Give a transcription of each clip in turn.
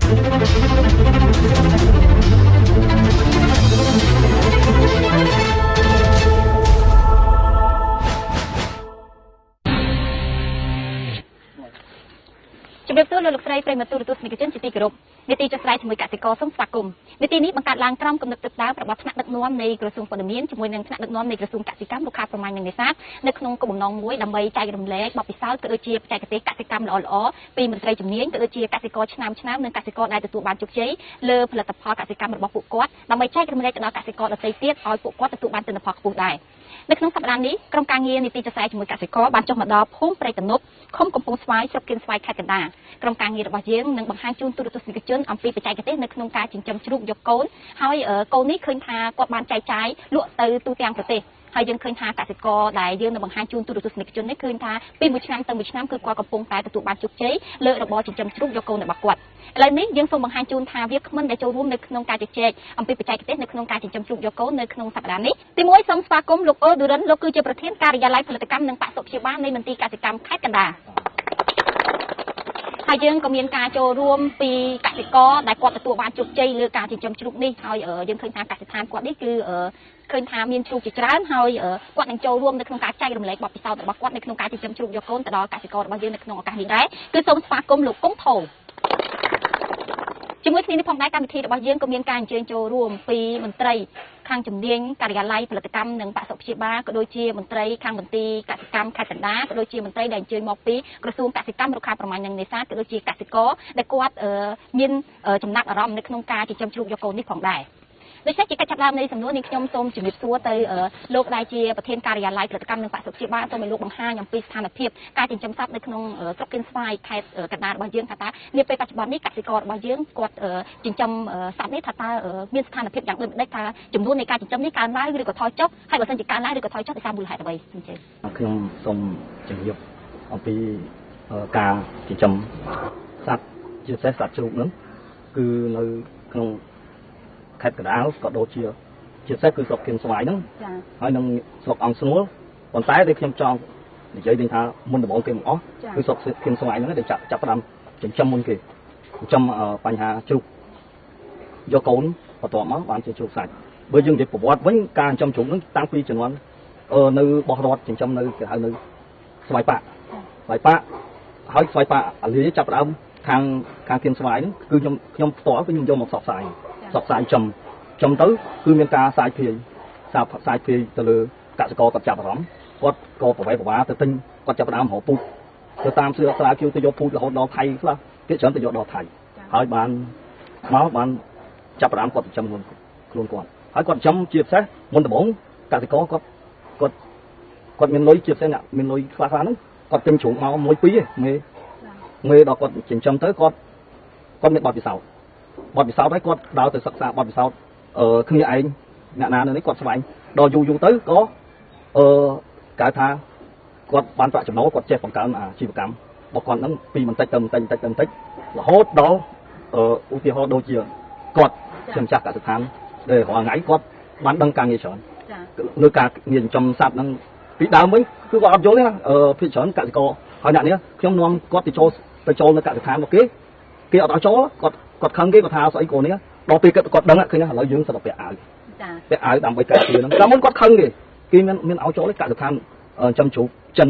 ជំរាបសួរលោកលោកស្រីប្រិមត្តទូរទស្សនិកជនជាទីគោរពនាទីចុះស្រាយជាមួយកសិករសូមស្វាគមន៍នាទីនេះបង្កើតឡើងក្រោមគំនិតទឹកដើមរបស់ថ្នាក់ដឹកនាំនៃក្រសួងព័ត៌មានជាមួយនឹងថ្នាក់ដឹកនាំនៃក្រសួងកសិកម្មរុក្ខាប្រមាញ់និងនេសាទនៅក្នុងគោលបំណងមួយដើម្បីចែករំលែកបទពិសោធន៍ក៏ដូចជាបច្ចេកទេសកសិកម្មល្អៗពីមន្ត្រីជំនាញក៏ដូចជាកសិករឆ្នើមនិងកសិករដែលទទួលបានជោគជ័យលើផលិតផលកសិកម្មរបស់ពួកគាត់ដើម្បីចែករំលែកទៅដល់កសិករដទៃទៀតឲ្យពួកគាត់ទទួលបានទិន្នផលខ្ពស់ដែរនៅក្នុងសប្តាហ៍នេះក្រុមការងារនីតិចុះស្រាយជាមួយកសិករបានចុះមកដល់ភូមិព្រៃកនុបឃុំកំពង់ស្វាយស្រុកគៀនស្វាយខេត្តកណ្ដាលក្រុមការងាររបស់យើងនឹងបង្ហាញជូនទូរទស្សនិកជនអំពីបច្ចេកទេសនៅក្នុងការចិញ្ចឹមជ្រូកយកកូនហើយកូននេះឃើញថាគាត់បានចែកចាយលក់ទៅទូទាំងប្រទេសហើយយើងឃើញថាកសិករដែលយើងនឹងបង្ហាញជូនទូរទស្សនិកជននេះឃើញថាពីមួយឆ្នាំទៅមួយឆ្នាំគឺគាត់កំពុងតែទទួលបានជោគជ័យលើរបរចិញ្ចឹមជ្រូកយកកូនរបស់គាត់ឥឡូវនេះយើងសូមបង្ហាញជូនថាវាគ្មិនដែលចូលរួមនៅក្នុងការជជែកអំពីបច្ចេកទេសនៅក្នុងការចិញ្ចឹមជ្រូកយកកូននៅក្នុងសប្តាហ៍នេះទីមួយសូមស្វាគមន៍លោកអូឌូរិនលោកគឺជាប្រធានការិយាល័យផលិតកម្មនិងបសុព្យាបាលនៃមន្ទីរកសិកម្មខេត្តកណ្ដាលហើយយើងក៏មានការចូលរួមពីកសិករដែលគាត់ទទួលបានជោគជ័យលើការចិញ្ចឹមជ្រូកនេះហើយយើងឃើញថាកសិដ្ឋានគាត់នេះគឺឃើញថាមានជ្រូកជាច្រើនហើយគាត់នឹងចូលរួមនៅក្នុងការចែករំលែកបទពិសោធន៍របស់គាត់នៅក្នុងការចិញ្ចឹមជ្រូកយកកូនទៅដល់កសិកររបស់យើងនៅក្នុងឱកាសនេះដែរគឺសូមស្វាគមន៍លោកកុងថោជាមួយគ្នានេះផងដែរកម្មវិធីរបស់យើងក៏មានការអញ្ជើញចូលរួមពីមន្ត្រីខាងជំនាញការិយាល័យផលិតកម្មនិងបសុព្យាបាលក៏ដូចជាមន្ត្រីខាងមន្ទីរកសិកម្មខេត្តកណ្ដាលក៏ដូចជាមន្ត្រីដែលអញ្ជើញមកពីក្រសួងកសិកម្មរុក្ខាប្រមាញ់និងនេសាទក៏ដូចជាកសិករដែលគាត់មានចំណាប់អារម្មណ៍នៅក្នុងការចិញ្ចឹមជ្រូកយកកូននេះផងដែរដូច្នេះជាកិច្ចចាប់ផ្ដើមនៃសំណួរនេះខ្ញុំសូមជំរាបសួរទៅលោកដែលជាប្រធានការិយាល័យផលិតកម្មនិងបសុព្យាបាលសូមឲ្យលោកបង្ហាញអំពីស្ថានភាពការចិញ្ចឹមសត្វនៅក្នុងស្រុកគៀនស្វាយខេត្តកណ្ដាលរបស់យើងថាតើនាពេលបច្ចុប្បន្ននេះកសិកររបស់យើងគាត់ចិញ្ចឹមសត្វនេះថាតើមានស្ថានភាពយ៉ាងដូចម្តេចថាចំនួននៃការចិញ្ចឹមនេះកើនឡើងឬក៏ថយចុះហើយបើសិនជាកើនឡើងឬក៏ថយចុះដោយសារមូលហេតុអ្វីអញ្ចឹងខ្ញុំសូមជម្រាបអំពីការចិញ្ចឹមសត្វជាពិសេសសត្វជ្រូកហ្នឹងគឺនៅក្នុងខេត្តកណ្ដាលក៏ដូចជាពិសេសគឺស្រុកគៀនស្វាយហ្នឹងហើយនឹងស្រុកអង្គស្នួលប៉ុន្តែដែលខ្ញុំចង់និយាយថាមុនដំបូងគេមកអស់គឺស្រុកគៀនស្វាយហ្នឹងដែលចាប់ផ្ដើមចិញ្ចឹមមុនគេចិញ្ចឹមបញ្ហាជ្រូកយកកូនបន្ទាប់មកបានជាជ្រូកសាច់បើយើងនិយាយប្រវត្តិវិញការចិញ្ចឹមជ្រូកហ្នឹងតាំងពីជំនាន់នៅបោះរត់ចិញ្ចឹមនៅគេហៅនៅស្វាយប៉ាហើយស្វាយប៉ាអាលីចាប់ផ្ដើមខាងគៀនស្វាយហ្នឹងគឺខ្ញុំផ្ទាល់គឺខ្ញុំយកមកផ្សព្វផ្សាយចំទៅគឺមានការផ្សាយភាយទៅលើកសិករគាត់ចាប់អារម្មណ៍គាត់ក៏ប្រវែប្រវាទៅទិញគាត់ចាប់ផ្ដើមរកពូជទៅតាមស្រាវជ្រាវទៅយកពូជរហូតដល់ថៃខ្លះគេច្រើនទៅយកដល់ថៃហើយបានចាប់ផ្ដើមគាត់ចិញ្ចឹមខ្លួនគាត់ហើយគាត់ចិញ្ចឹមជាពិសេសមុនដំបូងកសិករគាត់មានលុយជាពិសេសអ្នកមានលុយខ្លះហ្នឹងគាត់ទិញជ្រូកមក1 2ឯងមេដល់គាត់ចិញ្ចឹមទៅគាត់មានបទពិសោធន៍ហើយគាត់ដើរទៅសិក្សាបទពិសោធន៍គ្នាឯងអ្នកណានៅនេះគាត់ស្វែងដល់យូរទៅក៏គេថាគាត់បានប្រាក់ចំណូលគាត់ចេះបង្កើនអាជីវកម្មរបស់គាត់ហ្នឹងពីបន្តិចទៅបន្តិចរហូតដល់ឧទាហរណ៍ដូចជាគាត់ជាម្ចាស់កសិដ្ឋានដែលរាល់ថ្ងៃគាត់បានដឹងការងារច្រើនលើការងារចិញ្ចឹមសត្វហ្នឹងពីដើមវិញគឺគាត់អត់យល់ទេណាភាគច្រើនកសិករហើយអ្នកនេះខ្ញុំនាំគាត់ទៅចូលនៅកសិដ្ឋានរបស់គេអត់ឲ្យចូលគាត់ខឹងគេគាត់ថាស្អីcôនេះដល់ពេលគាត់ដឹងឃើញឥឡូវយើងសិតតែពាក់អាវដើម្បីការពារហ្នឹងដល់មុនគាត់ខឹងគេមានឲ្យចូលកសិដ្ឋានចិញ្ចឹមជ្រូកចិន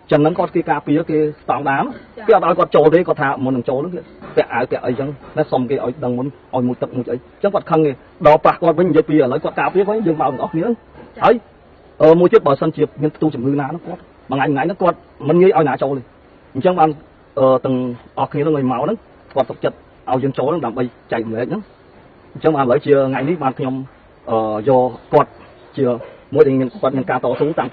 ហ្នឹងគាត់គេការពារគេស្តង់ដារគេអត់ឲ្យគាត់ចូលទេគាត់ថាមុននឹងចូលហ្នឹងគេពាក់អាវពាក់អីចឹងតែសុំគេឲ្យដឹងមុនឲ្យមួយទឹកមួយអីចឹងគាត់ខឹងគេដល់ប៉ះគាត់វិញនិយាយពីឥឡូវគាត់ការពារវិញយើងមកទាំងអស់គ្នាហើយមួយទៀតបើសិនជាមានផ្ទុះជំងឺណាហ្នឹងគាត់មួយថ្ងៃហ្នឹងគាត់មិនងាយឲ្យណាចូលទេអញ្ចឹងបានទាំងអស់គ្នាហ្នឹងឲ្យមកហ្នឹងគាត់ទុកចិត្តឲ្យយើងចូលហ្នឹងដើម្បីចែករំលែកហ្នឹងអញ្ចឹងឥឡូវជាថ្ងៃនេះបានខ្ញុំយកគាត់ជាមួយដែលគាត់មានការតស៊ូតាំង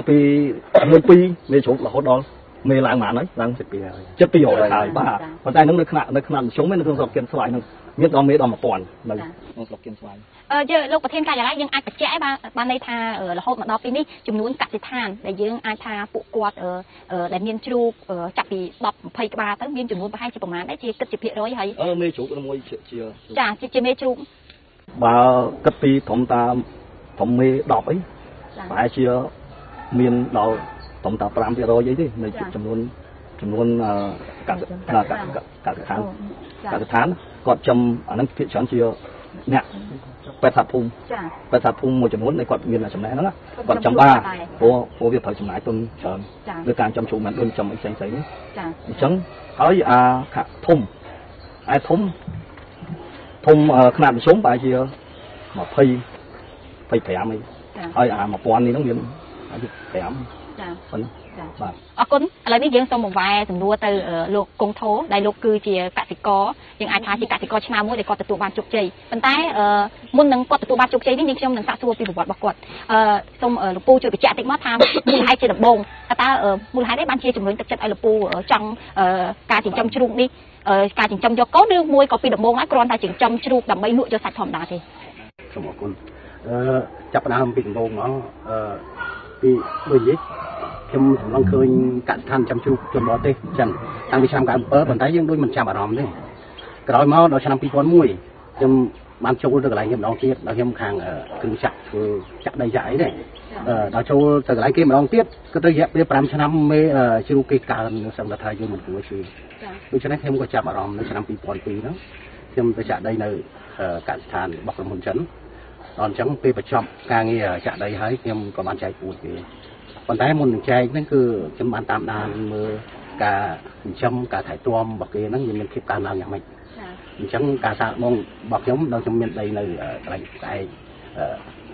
ពី1 2មេជ្រូករហូតដល់មេឡើងហ្មងហើយឡើង700ហើយបាទប៉ុន្តែនឹងនៅថ្នាក់មធ្យមនៅក្នុងស្រុកគៀនស្វាយនឹងមានដល់មេដល់1000នៅក្នុងស្រុកគៀនស្វាយយើងលោកប្រធានការិយាល័យយើងអាចបញ្ជាក់បានន័យថារហូតមកដល់ពេលនេះចំនួនកសិដ្ឋានដែលយើងអាចថាពួកគាត់ដែលមានជ្រូកចាប់ពី10 20ក្បាលទៅមានចំនួនប្រហែលជាប្រមាណដែរជាគិតជាភាគរយហើយមេជ្រូកមួយជាមេជ្រូកបើគិតពីធំមេ10អីប្រហែលជាមានដល់ធំតា5%អីទេនៃចំនួនកសិដ្ឋាន cả tháng còn chăm ở năm kiện chọn chia nè quẹt sạt phun một chấm muốn này còn miền là chấm này đó còn chấm ba của việc thời chấm này tuần chọn việc càng chấm chủ mình đơn chấm xanh xấy chấm hỏi khả thùng ai thùngขนาดxuống bài chia mà phi kém ấy hỏi mà quan đi nó miền kém phân អរគុណឥឡូវនេះយើងសូមបង្វែរសំណួរទៅលោកគង់ធោដែលលោកគឺជាកសិករយើងអាចថាជាកសិករឆ្នើមមួយដែលគាត់ទទួលបានជោគជ័យប៉ុន្តែមុននឹងគាត់ទទួលបានជោគជ័យនេះនាងខ្ញុំនឹងសាកសួរពីប្រវត្តិរបស់គាត់សូមលោកពូជួយបញ្ជាក់តិចមកថាមូលហេតុជាដំបូងតើមូលហេតុអីបានជាជំរុញទឹកចិត្តឲ្យលោកពូចង់ការចិញ្ចឹមជ្រូកនេះការចិញ្ចឹមយកកូនឬមួយក៏ពីដំបូងហើយគ្រាន់តែចិញ្ចឹមជ្រូកដើម្បីលក់យកសាច់ធម្មតាទេសូមអរគុណចាប់ផ្ដើមពីដំបូងមកពីដូចនេះខ្ញុំសម្លឹងឃើញកសិដ្ឋានចាំជ្រូកជនបរទេសចឹងតាំងពីឆ្នាំ97ប៉ុន្តែយើងដូចមិនចាប់អារម្មណ៍ទេក្រោយមកដល់ឆ្នាំ2001ខ្ញុំបានចូលទៅកន្លែងខ្ញុំម្ដងទៀតដល់ខ្ញុំខាងគ្រឿងចាក់ធ្វើចាក់ដីចាក់អីទេដល់ចូលទៅកន្លែងគេម្ដងទៀតក៏ទៅរយៈពេល5ឆ្នាំមេជ្រូកគេកើនសឹងថាយើងមិនគួរជឿដូច្នេះខ្ញុំក៏ចាប់អារម្មណ៍នៅឆ្នាំ2002ហ្នឹងខ្ញុំទៅចាក់ដីនៅកសិដ្ឋានរបស់ក្រុមហ៊ុនចិនដល់អញ្ចឹងពេលបញ្ចប់ការងារចាក់ដីហើយខ្ញុំក៏បានចែកពួតគេប៉ុន្តែមុននឹងចែកហ្នឹងគឺខ្ញុំបានតាមដានមើលការចិញ្ចឹមការថែទាំរបស់គេហ្នឹងវាមានភាពកើនឡើងយ៉ាងម៉េចអញ្ចឹងការសាកបងរបស់ខ្ញុំដល់ខ្ញុំមានដីនៅកន្លែងស្អែក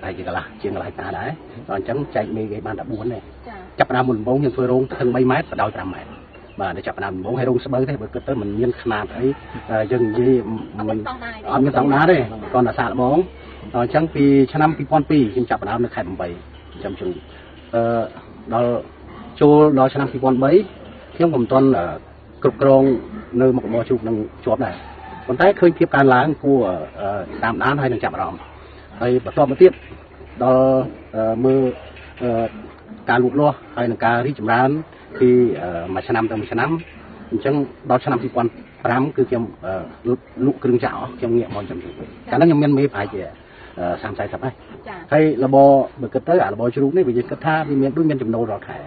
តែជាកន្លះជាងកន្លែងតាដែរដល់អញ្ចឹងចែកមេគេបាន14ទេចាប់ផ្ដើមមុនដំបូងខ្ញុំធ្វើរោងថឹង3ម៉ែត្របដោយ5ម៉ែត្របាទដល់ចាប់ផ្ដើមដំបូងហើយរោងស្បូវទេបើគិតទៅមិនមានខ្នាតអីយើងនិយាយមិនអត់មានស្តង់ដារទេគ្រាន់តែសាកល្បងដល់អញ្ចឹងពីឆ្នាំ2002ខ្ញុំចាប់ផ្ដើមនៅខេត្ត8ចិញ្ចឹមជ្រូកដល់ចូលដល់ឆ្នាំ2003ខ្ញុំក៏មិនទាន់គ្រប់គ្រងនៅមុខរបរជ្រូកនឹងជាប់ដែរប៉ុន្តែឃើញភាពកើនឡើងគួរតាមដានហើយនឹងចាប់អារម្មណ៍ហើយបន្តមកទៀតដល់មើលការលូតលាស់ហើយនឹងការរីកចម្រើនពីមួយឆ្នាំទៅមួយឆ្នាំអញ្ចឹងដល់ឆ្នាំ2005គឺខ្ញុំលក់គ្រឿងចាក់ខ្ញុំងាកមកចំជ្រូកកាលនោះខ្ញុំមានមេប្រហែលជា30-40ហើយរបបបើគិតទៅអារបបជ្រូកនេះវាយើងគិតថាវាមានដូចមានចំណូលរាល់ខែ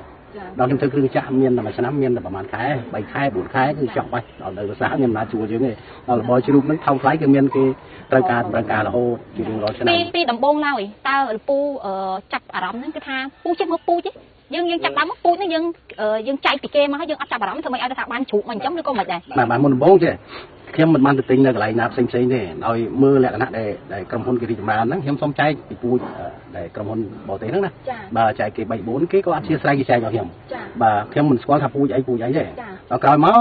ដល់ខ្ញុំធ្វើគ្រឿងចាក់មានតែមួយឆ្នាំមានតែប្រហែលខែ3ខែ4ខែគឺចប់ហើយដល់ទៅភាសាខ្ញុំណាជួលយើងទេដល់របបជ្រូកហ្នឹងថោកថ្លៃគឺមានគេត្រូវការតម្រូវការរហូតជារៀងរាល់ឆ្នាំពីដំបូងឡើយតើលោកពូចាប់អារម្មណ៍ហ្នឹងគឺថាពូចេះមកពូទេយើងចាប់ដើមមកពូនេះយើងចែកពីគេមកហើយយើងអត់ចាប់អារម្មណ៍ធ្វើម៉េចឲ្យថាបានជ្រូកមកចិញ្ចឹមឬក៏មិនដែរបាទមុនដំបូងទេខ្ញុំមិនបានទៅទិញនៅកន្លែងណាផ្សេងទេដោយមើលលក្ខណៈដែលក្រុមហ៊ុនគេរីកចម្រើនហ្នឹងខ្ញុំសូមចែកពីពូជដែលក្រុមហ៊ុនបរទេសហ្នឹងណាបាទចែកគេ3 4គេក៏អត់ជាស្រ័យគេចែកដល់ខ្ញុំបាទខ្ញុំមិនស្គាល់ថាពូជអីទេដល់ក្រោយមក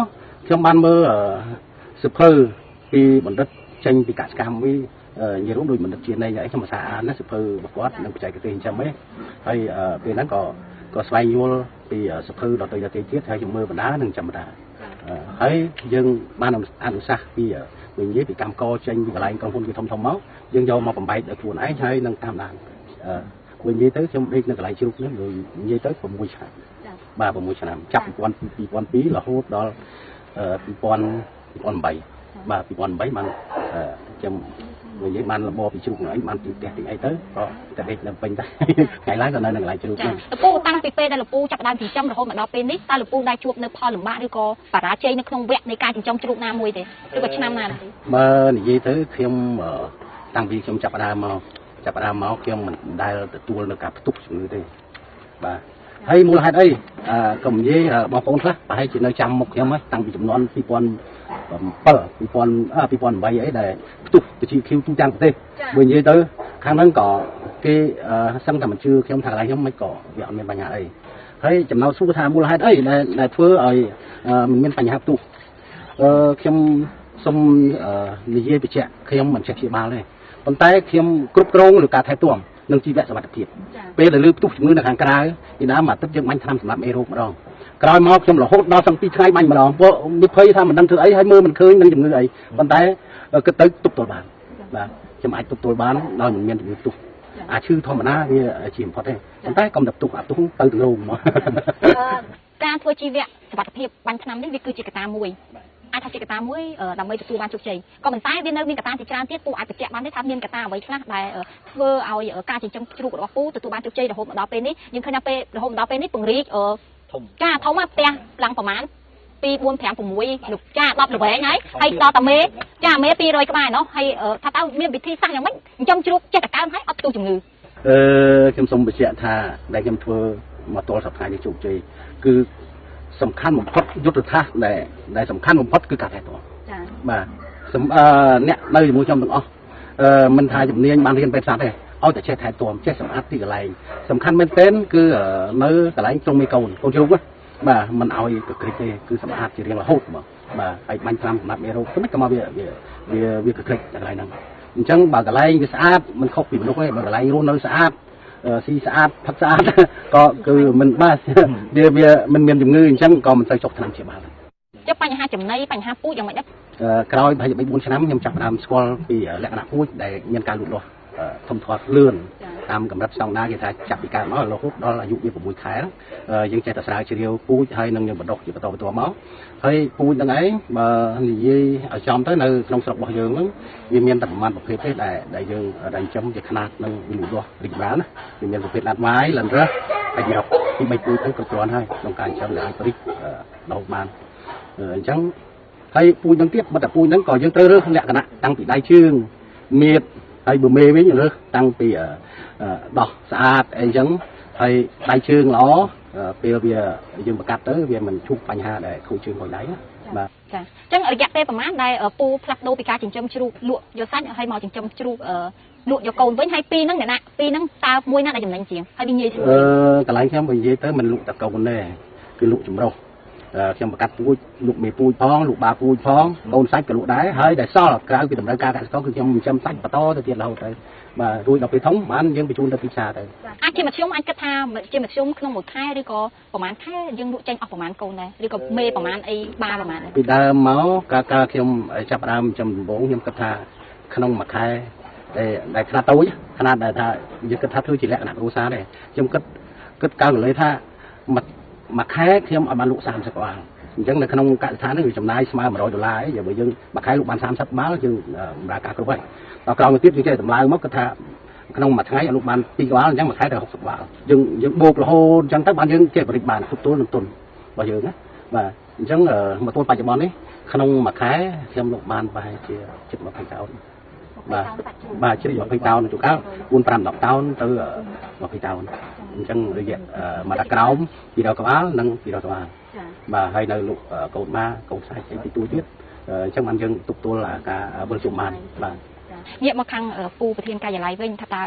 ខ្ញុំបានមើលសិភៅពីបណ្ឌិតចេញពីកសិកម្មវិញនិយាយរួមដូចបណ្ឌិតជានៃអីខ្ញុំភាសាអានណាសិភៅរបស់គាត់នឹងបច្ចេកទេសអញ្ចឹងហ៎ហើយពេលហ្នឹងក៏ស្វែងយល់ពីសិភៅដទៃទៀតហើយខ្ញុំមើលបណ្ដានឹងចាំបណ្ដាហើយយើងបានអនុសាសន៍ពីវិញនិយាយពីកម្មករចេញពីកន្លែងក្រុមហ៊ុនគេធំមកយើងយកមកបំបែកដោយខ្លួនឯងហើយនឹងតាមដានវិញនិយាយទៅខ្ញុំដេកនៅកន្លែងជ្រូកនេះនិយាយទៅ6ឆ្នាំបាទ6ឆ្នាំចាប់2002រហូតដល់2008បាទ2008បានខ្ញុំនិយាយបានរបបពីជ្រូកហ្នឹងបានពីផ្ទះទីអីទៅក៏តែដេកនៅពេញតែថ្ងៃឡើងក៏នៅនៅកន្លែងជ្រូកហ្នឹងលោកពូតាំងពីពេលដែលលោកពូចាប់ផ្ដើមចិញ្ចឹមរហូតមកដល់ពេលនេះតើលោកពូដែរជួបនៅផលលំបាកឬក៏បរាជ័យនៅក្នុងវគ្គនៃការចិញ្ចឹមជ្រូកណាមួយទេឬក៏ឆ្នាំណាទេបើនិយាយទៅខ្ញុំតាំងពីខ្ញុំចាប់ផ្ដើមមកខ្ញុំមិនដែលទទួលនៅការផ្ទុកជំងឺទេបាទហើយមូលហេតុអីក៏និយាយបងប្អូនខ្លះប្រហែលជានៅចាំមុខខ្ញុំតាំងពីចំនួន2008អីដែលផ្ទុះទៅជាឃីវទូទាំងប្រទេសបើនិយាយទៅខាងហ្នឹងក៏គេសឹងតែមិនជឿខ្ញុំថាកន្លែងខ្ញុំមិនក៏វាអត់មានបញ្ហាអីហើយចំណោទសួរថាមូលហេតុអីដែលធ្វើឲ្យមិនមានបញ្ហាផ្ទុះខ្ញុំសូមនិយាយបញ្ជាក់ខ្ញុំមិនចេះព្យាបាលទេប៉ុន្តែខ្ញុំគ្រប់គ្រងលើការថែទាំនិងជីវសុវត្ថិភាពពេលដែលលើផ្ទុះជំងឺនៅខាងក្រៅពីដើមអាទិត្យយើងបាញ់ថ្នាំសម្រាប់មេរោគម្ដងក្រោយមកខ្ញុំរហូតដល់2ថ្ងៃបាញ់ម្ដងពួកវិភ័យថាមិនដឹងធ្វើអីហើយមើលមិនឃើញនឹងជំងឺអីប៉ុន្តែគិតទៅទប់ទល់បានបាទខ្ញុំអាចទប់ទល់បានដោយមិនមានជំងឺផ្ទុះអាឈឺធម្មតាវាជាបំផុតទេប៉ុន្តែកុំតែផ្ទុះអាផ្ទុះទៅទៅរោងមកការធ្វើជីវសុវត្ថិភាពបាញ់ថ្នាំនេះវាគឺជាកត្តាមួយអាចថាជាកត្តាមួយដើម្បីទទួលបានជោគជ័យក៏ប៉ុន្តែវានៅមានកត្តាជាច្រើនទៀតពូអាចបញ្ជាក់បានទេថាមានកត្តាអ្វីខ្លះដែលធ្វើឲ្យការចិញ្ចឹមជ្រូករបស់ពូទទួលបានជោគជ័យរហូតមកដល់ពេលនេះយើងឃើញថាពេលរហូតមកដល់ពេលនេះពង្រីកការធំផ្ទះឡើងប្រមាណ ពី4 5 6លោកចា10ល្វែងហើយហើយដល់តាមេចាមេ200ក្បាលណោះហើយថាតើមានវិធីសាស្ត្រយ៉ាងម៉េចចិញ្ចឹមជ្រូកចេះតែកើនហើយអត់ទូជំងឺខ្ញុំសូមបញ្ជាក់ថាដែលខ្ញុំធ្វើមកទល់សប្តាហ៍នេះជោគជ័យគឺសំខាន់បំផុតយុទ្ធសាស្ត្រដែលសំខាន់បំផុតគឺការថែទាំចាបាទអ្នកនៅជាមួយខ្ញុំទាំងអស់មិនថាជំនាញបានរៀនពេទ្យសាស្ត្រទេឲ្យតែចេះថែទាំចេះសម្អាតទីកន្លែងសំខាន់មែនទែនគឺនៅកន្លែងត្រង់មេកូនជ្រូកបាទមិនឲ្យប្រក្រតិទេគឺសម្អាតជារៀងរហូតបាទហើយបាញ់ថ្នាំសម្រាប់មេរោគទៅមិនក៏មកវាប្រក្រតិកន្លែងហ្នឹងអញ្ចឹងបើកន្លែងវាស្អាតមិនខុសពីមនុស្សទេបើកន្លែងរស់នៅស្អាតស៊ីស្អាតផឹកស្អាតក៏គឺមិនបាទវាមិនមានជំងឺអញ្ចឹងក៏មិនសូវចុកថ្នាំជាបាលចុះបញ្ហាចំណីបញ្ហាពូជយ៉ាងម៉េចដែរក្រោយប្រហែលជា 3-4 ឆ្នាំខ្ញុំចាប់ផ្ដើមស្គាល់ពីលក្ខណៈពូជដែលមានការលូតលាស់ធំធាត់លឿនតាមកម្រិតស្តង់ដារគេថាចាប់ពីកើតមករហូតដល់អាយុវា6ខែយើងចេះតែស្រាវជ្រាវពូជហើយនឹងយើងបណ្ដុះជាបន្តមកហើយពូជហ្នឹងឯងបើនិយាយឲ្យចំទៅនៅក្នុងស្រុករបស់យើងហ្នឹងវាមានតែប្រមាណប្រភេទទេដែលយើងចិញ្ចឹមជាខ្នាតនឹងលូតលាស់រីករាលណាវាមានប្រភេទឡាត់វាយលិនរឹសហើយយកពី3ពូជទៅគ្រប់គ្រាន់ហើយក្នុងការចិញ្ចឹមឲ្យព្រិចដោបានអញ្ចឹងហើយពូជហ្នឹងទៀតបើតែពូជហ្នឹងក៏យើងត្រូវរើសលក្ខណៈតាំងពីដៃជើងមៀតហើយបើមេវិញរើសតាំងពីដោះស្អាតអីចឹងហើយដៃជើងល្អពេលវាយើងបង្កាត់ទៅវាមិនជួបបញ្ហាដែលខូចជើងខូចដៃណាបាទចាអញ្ចឹងរយៈពេលប្រហែលដែលពូផ្លាស់ប្ដូរពីការចិញ្ចឹមជ្រូកលក់យកសាច់ហើយមកចិញ្ចឹមជ្រូកលក់យកកូនវិញហើយពីរហ្នឹងអ្នកណាពីរហ្នឹងតើមួយណាដែលចំណេញជាងហើយវាងាយស្រួលកន្លែងខ្ញុំនិយាយទៅមិនលក់តែកូនទេគឺលក់ចម្រុះខ្ញុំបង្កាត់ពូជលក់មេពូជផងលក់បាពូជផងកូនសាច់ក៏លក់ដែរហើយដែលសល់ក្រៅពីតម្រូវការកសិករគឺខ្ញុំចិញ្ចឹមសាច់បន្តទៅទៀតរហូតទៅបាទរួចដល់ពេលធំបានយើងបញ្ជូនទៅទីផ្សារទៅអាចជាមធ្យមអាចគិតថាជាមធ្យមក្នុងមួយខែឬក៏ប្រហែលខែយើងលក់ចេញអស់ប្រហែលកូនដែរឬក៏មេប្រហែលអីបាប្រហែលពីដើមមកកាលខ្ញុំចាប់ដើមចិញ្ចឹមដំបូងខ្ញុំគិតថាក្នុងមួយខែដែលខ្នាតតូចខ្នាតដែលថាយើងគិតថាធ្វើជាលក្ខណៈគ្រួសារទេខ្ញុំគិតកើកន្លែងថាមួយខែខ្ញុំឲ្យបានលក់30ក្បាលអញ្ចឹងនៅក្នុងកសិដ្ឋាននេះវាចំណាយស្មើ$100អីបើយើងមួយខែលក់បាន30ក្បាលយើងបម្រើការគ្រប់ហើយដល់ក្រោយមកទៀតយើងចេះតម្លើងមកគាត់ថាក្នុងមួយថ្ងៃឲ្យលក់បាន2ក្បាលអញ្ចឹងមួយខែទៅ60ក្បាលយើងបូករហូតអញ្ចឹងទៅបានយើងចេះបរិបបានគ្រប់ទល់នឹងទុនរបស់យើងណាបាទអញ្ចឹងមកទល់បច្ចុប្បន្ននេះក្នុងមួយខែខ្ញុំលក់បានប្រហែលជាជិត20តោនបាទជិត20តោនជួនកាល4-5 10តោនទៅ20តោនអញ្ចឹងរយៈមួយតាក្រោម200ក្បាលនិង200ក្បាលបាទហើយនៅលក់កូនម៉ាកូនសាច់អីទីទួយទៀតអញ្ចឹងបានយើងទប់ទល់ការវិលជុំបានបាទងាកមកខាងពូប្រធានការិយាល័យវិញថាតើ